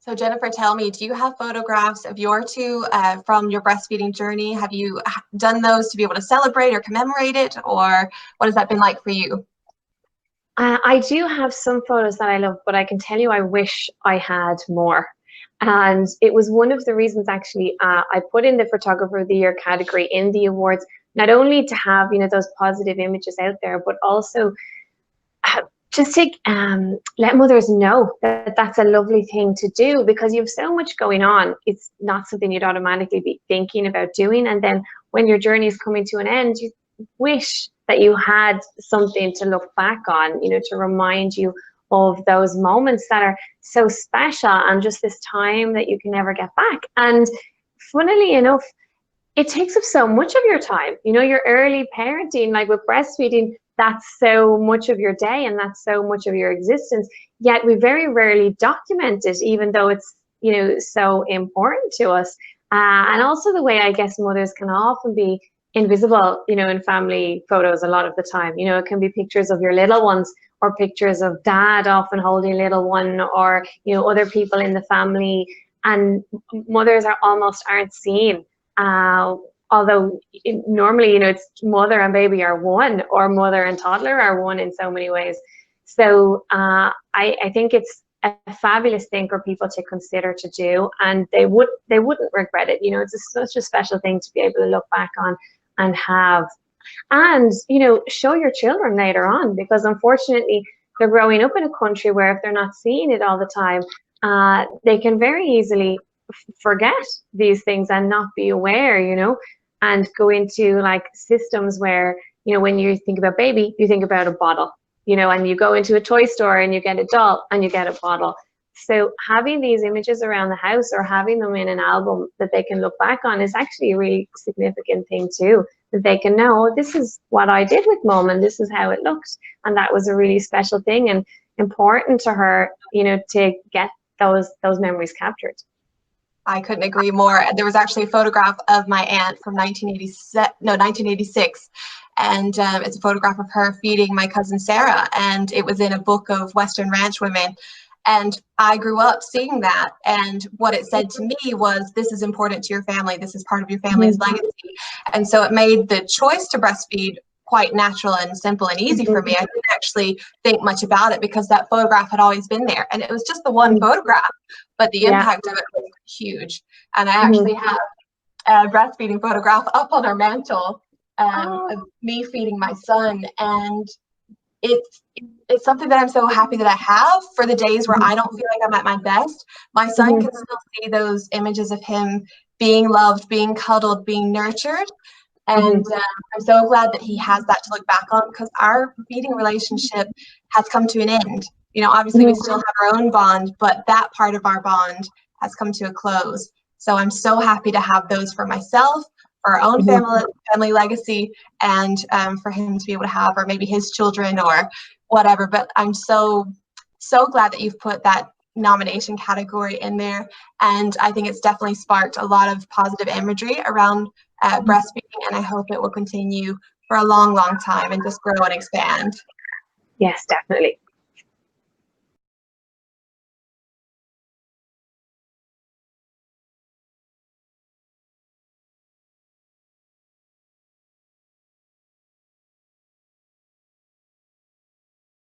So Jennifer, tell me, do you have photographs of your two from your breastfeeding journey? Have you done those to be able to celebrate or commemorate it, or what has that been like for you? I do have some photos that I love, but I can tell you I wish I had more. And it was one of the reasons actually I put in the Photographer of the Year category in the awards, not only to have, you know, those positive images out there, but also just to let mothers know that that's a lovely thing to do, because you have so much going on. It's not something you'd automatically be thinking about doing. And then when your journey is coming to an end, you wish that you had something to look back on, you know, to remind you of those moments that are so special and just this time that you can never get back. And funnily enough, it takes up so much of your time. You know, your early parenting, like with breastfeeding, that's so much of your day and that's so much of your existence. Yet we very rarely document it, even though it's, you know, so important to us. And also the way I guess mothers can often be invisible, you know, in family photos a lot of the time. You know, it can be pictures of your little ones or pictures of dad often holding a little one, or, you know, other people in the family, and mothers are almost aren't seen. Although normally, you know, it's mother and baby are one, or mother and toddler are one in so many ways. So I think it's a fabulous thing for people to consider to do, and they wouldn't regret it. You know, it's such a special thing to be able to look back on and have, and, you know, show your children later on, because unfortunately they're growing up in a country where if they're not seeing it all the time, they can very easily forget these things and not be aware, you know, and go into like systems where, you know, when you think about baby, you think about a bottle, you know, and you go into a toy store and you get a doll and you get a bottle. So having these images around the house or having them in an album that they can look back on is actually a really significant thing too, that they can know, oh, this is what I did with mom and this is how it looked. And that was a really special thing and important to her, you know, to get those memories captured. I couldn't agree more. There was actually a photograph of my aunt from 1986, and it's a photograph of her feeding my cousin Sarah, and it was in a book of Western ranch women. And I grew up seeing that, and what it said to me was, this is important to your family, this is part of your family's legacy. And so it made the choice to breastfeed quite natural and simple and easy for me. I didn't actually think much about it because that photograph had always been there, and it was just the one photograph, but the impact of it was huge. And I actually have a breastfeeding photograph up on our mantle of me feeding my son, and it's something that I'm so happy that I have for the days where I don't feel like I'm at my best. My son can still see those images of him being loved, being cuddled, being nurtured. And I'm so glad that he has that to look back on, because our feeding relationship has come to an end. You know, obviously we still have our own bond, but that part of our bond has come to a close. So I'm so happy to have those for myself, for our own family legacy, and for him to be able to have, or maybe his children or whatever. But I'm so glad that you've put that nomination category in there, and I think it's definitely sparked a lot of positive imagery around breastfeeding, and I hope it will continue for a long time and just grow and expand. Yes, definitely.